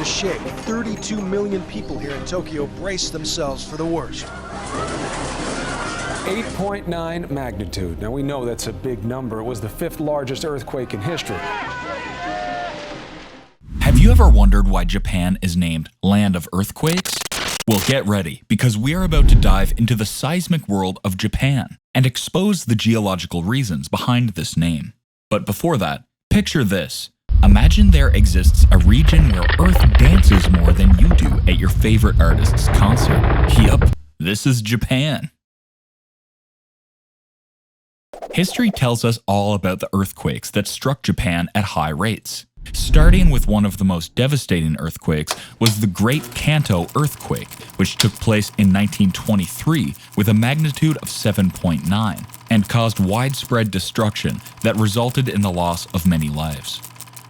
shake. 32 million people here in Tokyo brace themselves for the worst. 8.9 magnitude. Now we know that's a big number. It was the 5th largest earthquake in history. Have you ever wondered why Japan is named Land of Earthquakes? Well, get ready, because we are about to dive into the seismic world of Japan and expose the geological reasons behind this name. But before that, picture this. Imagine there exists a region where Earth dances more than you do at your favorite artist's concert. Yup, this is Japan. History tells us all about the earthquakes that struck Japan at high rates. Starting with one of the most devastating earthquakes was the Great Kanto earthquake, which took place in 1923 with a magnitude of 7.9 and caused widespread destruction that resulted in the loss of many lives.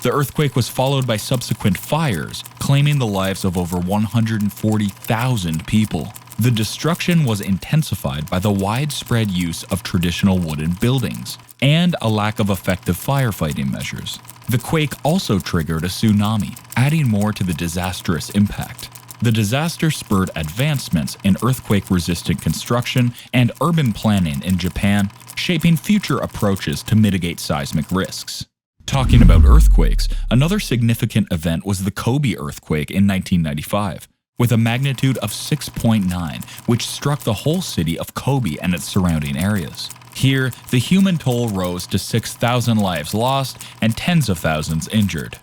The earthquake was followed by subsequent fires, claiming the lives of over 140,000 people. The destruction was intensified by the widespread use of traditional wooden buildings and a lack of effective firefighting measures. The quake also triggered a tsunami, adding more to the disastrous impact. The disaster spurred advancements in earthquake-resistant construction and urban planning in Japan, shaping future approaches to mitigate seismic risks. Talking about earthquakes, another significant event was the Kobe earthquake in 1995. With a magnitude of 6.9, which struck the whole city of Kobe and its surrounding areas. Here, the human toll rose to 6,000 lives lost and tens of thousands injured.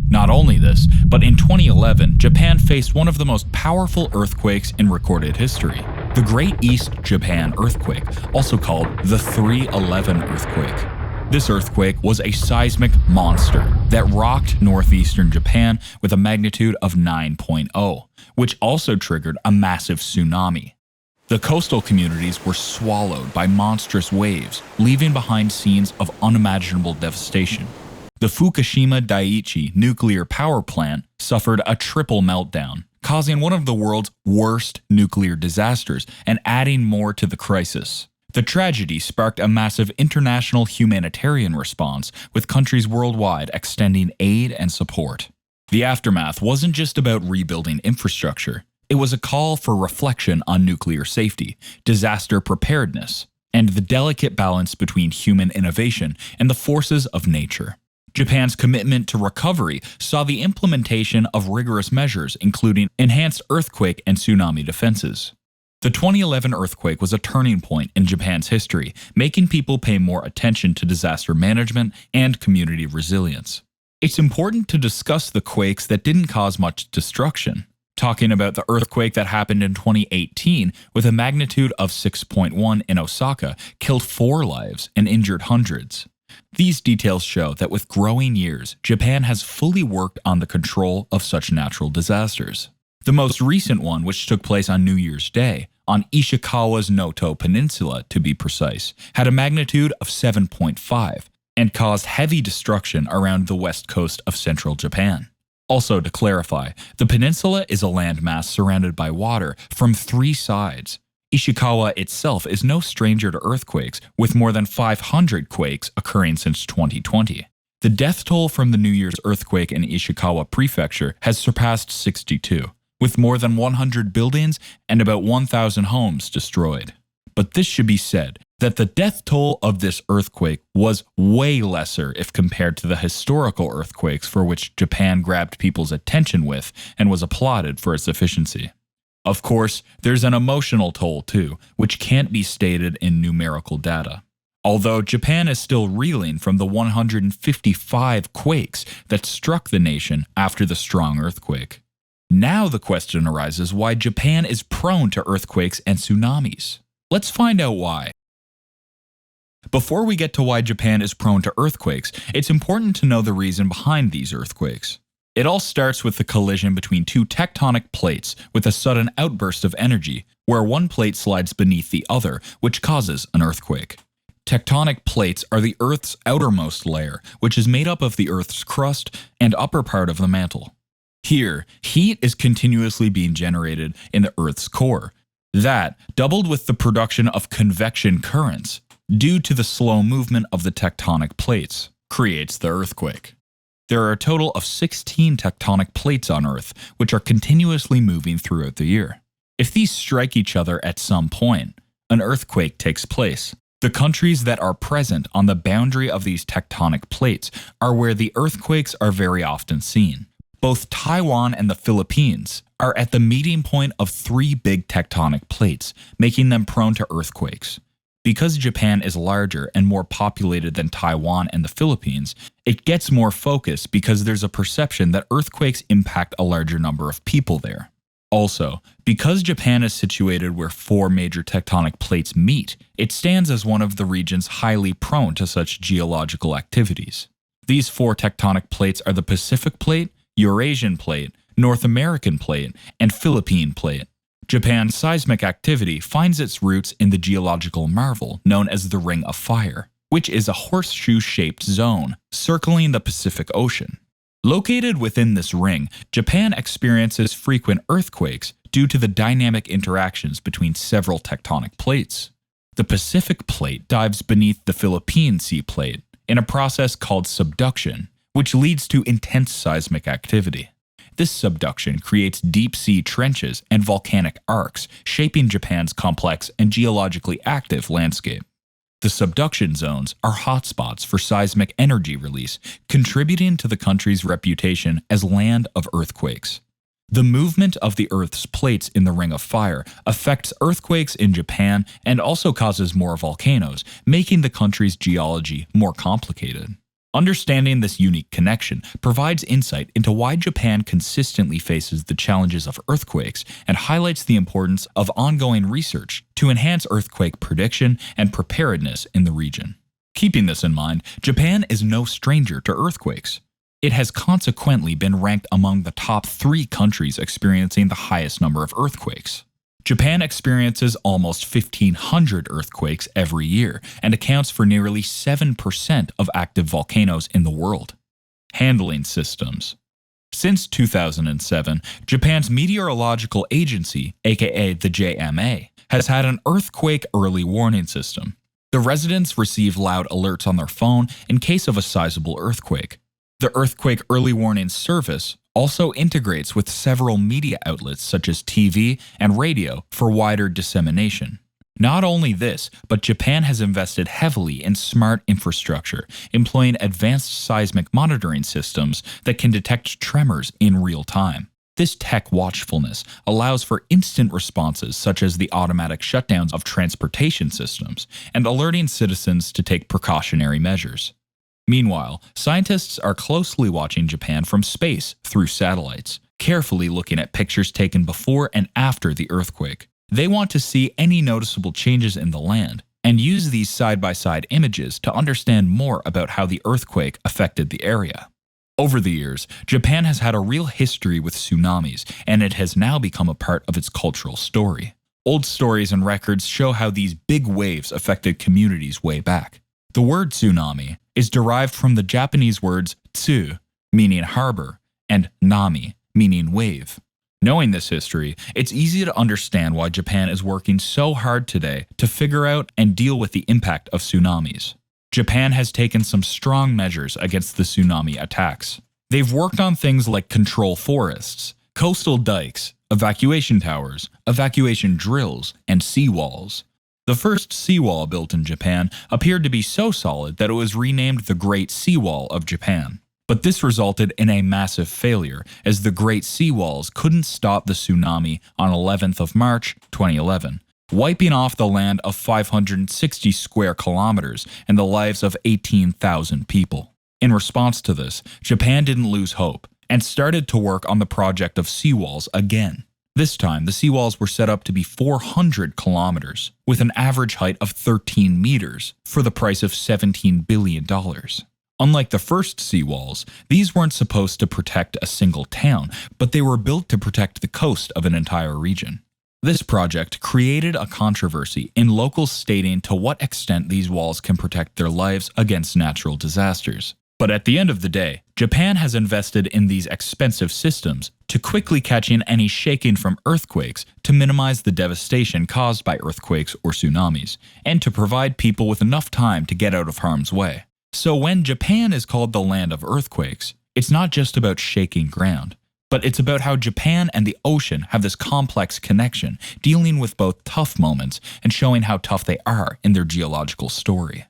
Not only this, but in 2011, Japan faced one of the most powerful earthquakes in recorded history. The Great East Japan Earthquake, also called the 3/11 earthquake. This earthquake was a seismic monster that rocked northeastern Japan with a magnitude of 9.0, which also triggered a massive tsunami. The coastal communities were swallowed by monstrous waves, leaving behind scenes of unimaginable devastation. The Fukushima Daiichi nuclear power plant suffered a triple meltdown, causing one of the world's worst nuclear disasters and adding more to the crisis. The tragedy sparked a massive international humanitarian response, with countries worldwide extending aid and support. The aftermath wasn't just about rebuilding infrastructure. It was a call for reflection on nuclear safety, disaster preparedness, and the delicate balance between human innovation and the forces of nature. Japan's commitment to recovery saw the implementation of rigorous measures, including enhanced earthquake and tsunami defenses. The 2011 earthquake was a turning point in Japan's history, making people pay more attention to disaster management and community resilience. It's important to discuss the quakes that didn't cause much destruction. Talking about the earthquake that happened in 2018 with a magnitude of 6.1 in Osaka killed 4 lives and injured hundreds. These details show that with growing years, Japan has fully worked on the control of such natural disasters. The most recent one, which took place on New Year's Day, on Ishikawa's Noto Peninsula to be precise, had a magnitude of 7.5 and caused heavy destruction around the west coast of central Japan. Also, to clarify, the peninsula is a landmass surrounded by water from 3 sides. Ishikawa itself is no stranger to earthquakes, with more than 500 quakes occurring since 2020. The death toll from the New Year's earthquake in Ishikawa Prefecture has surpassed 62. With more than 100 buildings and about 1,000 homes destroyed. But this should be said, that the death toll of this earthquake was way lesser if compared to the historical earthquakes for which Japan grabbed people's attention with and was applauded for its efficiency. Of course, there's an emotional toll too, which can't be stated in numerical data. Although Japan is still reeling from the 155 quakes that struck the nation after the strong earthquake. Now the question arises why Japan is prone to earthquakes and tsunamis. Let's find out why. Before we get to why Japan is prone to earthquakes, it's important to know the reason behind these earthquakes. It all starts with the collision between 2 tectonic plates with a sudden outburst of energy, where one plate slides beneath the other, which causes an earthquake. Tectonic plates are the Earth's outermost layer, which is made up of the Earth's crust and upper part of the mantle. Here, heat is continuously being generated in the Earth's core. That, doubled with the production of convection currents, due to the slow movement of the tectonic plates, creates the earthquake. There are a total of 16 tectonic plates on Earth, which are continuously moving throughout the year. If these strike each other at some point, an earthquake takes place. The countries that are present on the boundary of these tectonic plates are where the earthquakes are very often seen. Both Taiwan and the Philippines are at the meeting point of three big tectonic plates, making them prone to earthquakes. Because Japan is larger and more populated than Taiwan and the Philippines, it gets more focus because there's a perception that earthquakes impact a larger number of people there. Also, because Japan is situated where four major tectonic plates meet, it stands as one of the regions highly prone to such geological activities. These four tectonic plates are the Pacific Plate, Eurasian Plate, North American Plate, and Philippine Plate. Japan's seismic activity finds its roots in the geological marvel known as the Ring of Fire, which is a horseshoe-shaped zone circling the Pacific Ocean. Located within this ring, Japan experiences frequent earthquakes due to the dynamic interactions between several tectonic plates. The Pacific Plate dives beneath the Philippine Sea Plate in a process called subduction, which leads to intense seismic activity. This subduction creates deep-sea trenches and volcanic arcs, shaping Japan's complex and geologically active landscape. The subduction zones are hotspots for seismic energy release, contributing to the country's reputation as land of earthquakes. The movement of the Earth's plates in the Ring of Fire affects earthquakes in Japan and also causes more volcanoes, making the country's geology more complicated. Understanding this unique connection provides insight into why Japan consistently faces the challenges of earthquakes and highlights the importance of ongoing research to enhance earthquake prediction and preparedness in the region. Keeping this in mind, Japan is no stranger to earthquakes. It has consequently been ranked among the top 3 countries experiencing the highest number of earthquakes. Japan experiences almost 1,500 earthquakes every year and accounts for nearly 7% of active volcanoes in the world. Handling systems. Since 2007, Japan's meteorological agency, aka the JMA, has had an earthquake early warning system. The residents receive loud alerts on their phone in case of a sizable earthquake. The Earthquake Early Warning Service also integrates with several media outlets such as TV and radio for wider dissemination. Not only this, but Japan has invested heavily in smart infrastructure, employing advanced seismic monitoring systems that can detect tremors in real time. This tech watchfulness allows for instant responses such as the automatic shutdowns of transportation systems and alerting citizens to take precautionary measures. Meanwhile, scientists are closely watching Japan from space through satellites, carefully looking at pictures taken before and after the earthquake. They want to see any noticeable changes in the land and use these side-by-side images to understand more about how the earthquake affected the area. Over the years, Japan has had a real history with tsunamis, and it has now become a part of its cultural story. Old stories and records show how these big waves affected communities way back. The word tsunami is derived from the Japanese words tsu, meaning harbor, and nami, meaning wave. Knowing this history, it's easy to understand why Japan is working so hard today to figure out and deal with the impact of tsunamis. Japan has taken some strong measures against the tsunami attacks. They've worked on things like control forests, coastal dikes, evacuation towers, evacuation drills, and seawalls. The first seawall built in Japan appeared to be so solid that it was renamed the Great Seawall of Japan. But this resulted in a massive failure, as the Great Seawalls couldn't stop the tsunami on 11th of March, 2011, wiping off the land of 560 square kilometers and the lives of 18,000 people. In response to this, Japan didn't lose hope and started to work on the project of seawalls again. This time, the seawalls were set up to be 400 kilometers, with an average height of 13 meters, for the price of $17 billion. Unlike the first seawalls, these weren't supposed to protect a single town, but they were built to protect the coast of an entire region. This project created a controversy in locals stating to what extent these walls can protect their lives against natural disasters. But at the end of the day, Japan has invested in these expensive systems to quickly catch in any shaking from earthquakes to minimize the devastation caused by earthquakes or tsunamis, and to provide people with enough time to get out of harm's way. So when Japan is called the land of earthquakes, It's not just about shaking ground, but it's about how Japan and the ocean have this complex connection, dealing with both tough moments and showing how tough they are in their geological story.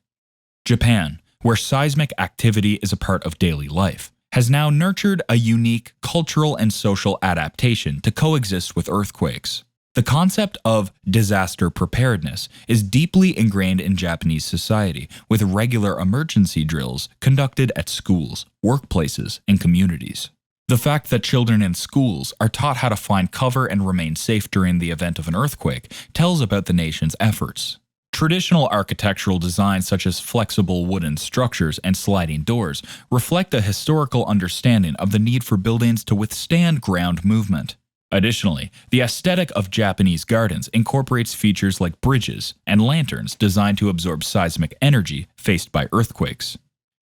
Japan, where seismic activity is a part of daily life, has now nurtured a unique cultural and social adaptation to coexist with earthquakes. The concept of disaster preparedness is deeply ingrained in Japanese society, with regular emergency drills conducted at schools, workplaces, and communities. The fact that children in schools are taught how to find cover and remain safe during the event of an earthquake tells about the nation's efforts. Traditional architectural designs such as flexible wooden structures and sliding doors reflect a historical understanding of the need for buildings to withstand ground movement. Additionally, the aesthetic of Japanese gardens incorporates features like bridges and lanterns designed to absorb seismic energy faced by earthquakes.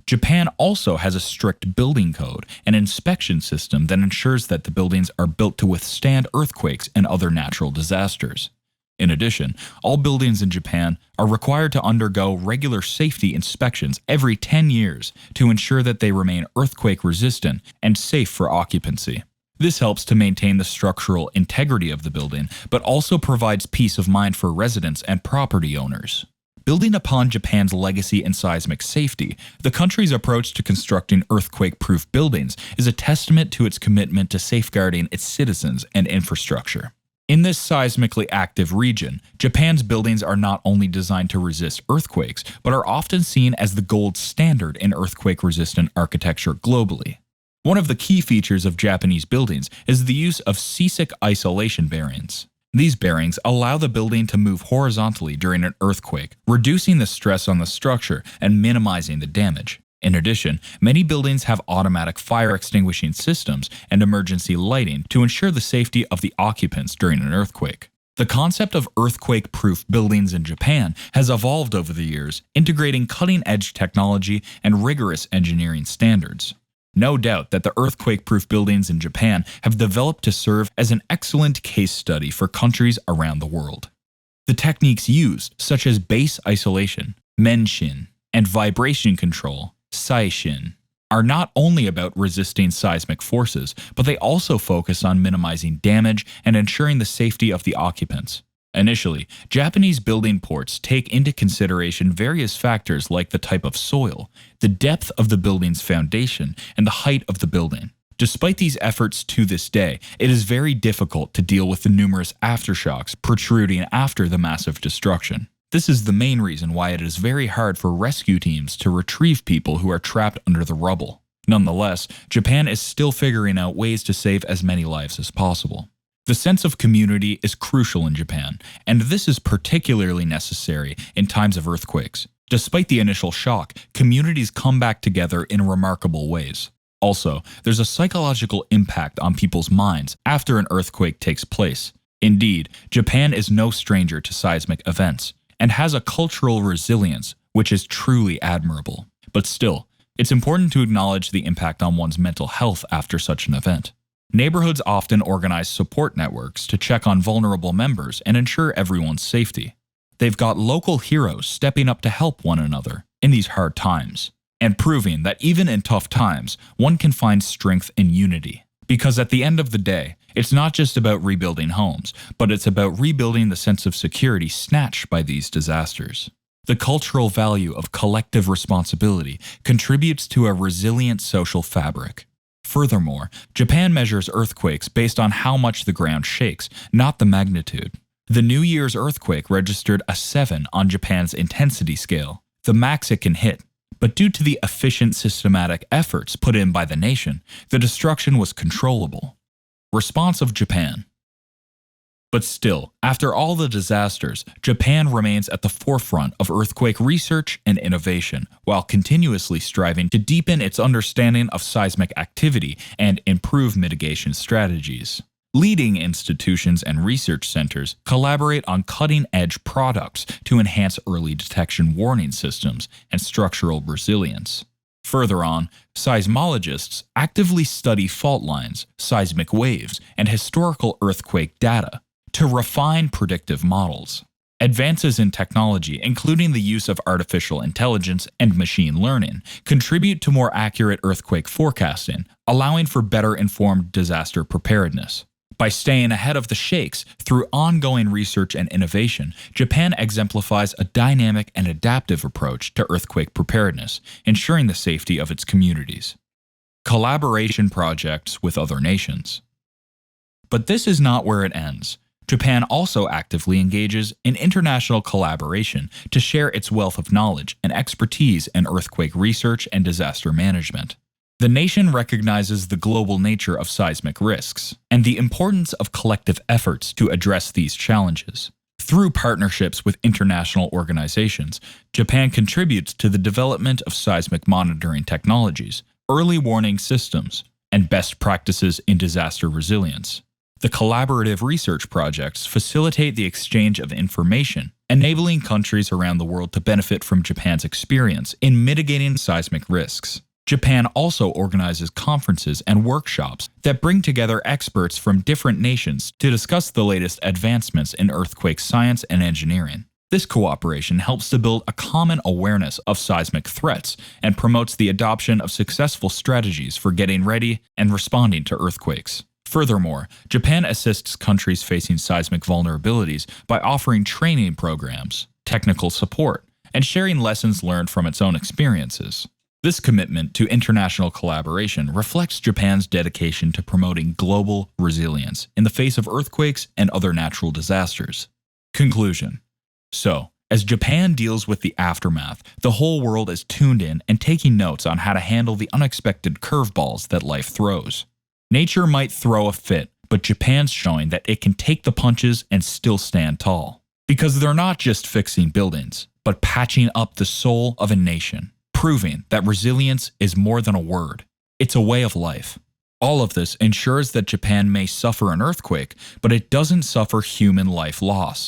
Japan also has a strict building code and inspection system that ensures that the buildings are built to withstand earthquakes and other natural disasters. In addition, all buildings in Japan are required to undergo regular safety inspections every 10 years to ensure that they remain earthquake resistant and safe for occupancy. This helps to maintain the structural integrity of the building, but also provides peace of mind for residents and property owners. Building upon Japan's legacy in seismic safety, the country's approach to constructing earthquake-proof buildings is a testament to its commitment to safeguarding its citizens and infrastructure. In this seismically active region, Japan's buildings are not only designed to resist earthquakes, but are often seen as the gold standard in earthquake-resistant architecture globally. One of the key features of Japanese buildings is the use of seismic isolation bearings. These bearings allow the building to move horizontally during an earthquake, reducing the stress on the structure and minimizing the damage. In addition, many buildings have automatic fire extinguishing systems and emergency lighting to ensure the safety of the occupants during an earthquake. The concept of earthquake-proof buildings in Japan has evolved over the years, integrating cutting-edge technology and rigorous engineering standards. No doubt that the earthquake-proof buildings in Japan have developed to serve as an excellent case study for countries around the world. The techniques used, such as base isolation, menshin, and vibration control, saishin, are not only about resisting seismic forces, but they also focus on minimizing damage and ensuring the safety of the occupants. Initially, Japanese building ports take into consideration various factors like the type of soil, the depth of the building's foundation, and the height of the building. Despite these efforts to this day, it is very difficult to deal with the numerous aftershocks protruding after the massive destruction. This is the main reason why it is very hard for rescue teams to retrieve people who are trapped under the rubble. Nonetheless, Japan is still figuring out ways to save as many lives as possible. The sense of community is crucial in Japan, and this is particularly necessary in times of earthquakes. Despite the initial shock, communities come back together in remarkable ways. Also, there's a psychological impact on people's minds after an earthquake takes place. Indeed, Japan is no stranger to seismic events, and has a cultural resilience which is truly admirable. But still, it's important to acknowledge the impact on one's mental health after such an event. Neighborhoods often organize support networks to check on vulnerable members and ensure everyone's safety. They've got local heroes stepping up to help one another in these hard times, and proving that even in tough times, one can find strength in unity. Because at the end of the day, it's not just about rebuilding homes, but it's about rebuilding the sense of security snatched by these disasters. The cultural value of collective responsibility contributes to a resilient social fabric. Furthermore, Japan measures earthquakes based on how much the ground shakes, not the magnitude. The New Year's earthquake registered a 7 on Japan's intensity scale, the max it can hit. But due to the efficient systematic efforts put in by the nation, the destruction was controllable. Response of Japan. But still, after all the disasters, Japan remains at the forefront of earthquake research and innovation, while continuously striving to deepen its understanding of seismic activity and improve mitigation strategies. Leading institutions and research centers collaborate on cutting-edge products to enhance early detection warning systems and structural resilience. Further on, seismologists actively study fault lines, seismic waves, and historical earthquake data to refine predictive models. Advances in technology, including the use of artificial intelligence and machine learning, contribute to more accurate earthquake forecasting, allowing for better informed disaster preparedness. By staying ahead of the shakes through ongoing research and innovation, Japan exemplifies a dynamic and adaptive approach to earthquake preparedness, ensuring the safety of its communities. Collaboration projects with other nations. But this is not where it ends. Japan also actively engages in international collaboration to share its wealth of knowledge and expertise in earthquake research and disaster management. The nation recognizes the global nature of seismic risks and the importance of collective efforts to address these challenges. Through partnerships with international organizations, Japan contributes to the development of seismic monitoring technologies, early warning systems, and best practices in disaster resilience. The collaborative research projects facilitate the exchange of information, enabling countries around the world to benefit from Japan's experience in mitigating seismic risks. Japan also organizes conferences and workshops that bring together experts from different nations to discuss the latest advancements in earthquake science and engineering. This cooperation helps to build a common awareness of seismic threats and promotes the adoption of successful strategies for getting ready and responding to earthquakes. Furthermore, Japan assists countries facing seismic vulnerabilities by offering training programs, technical support, and sharing lessons learned from its own experiences. This commitment to international collaboration reflects Japan's dedication to promoting global resilience in the face of earthquakes and other natural disasters. Conclusion. So, as Japan deals with the aftermath, the whole world is tuned in and taking notes on how to handle the unexpected curveballs that life throws. Nature might throw a fit, but Japan's showing that it can take the punches and still stand tall. Because they're not just fixing buildings, but patching up the soul of a nation, proving that resilience is more than a word. It's a way of life. All of this ensures that Japan may suffer an earthquake, but it doesn't suffer human life loss.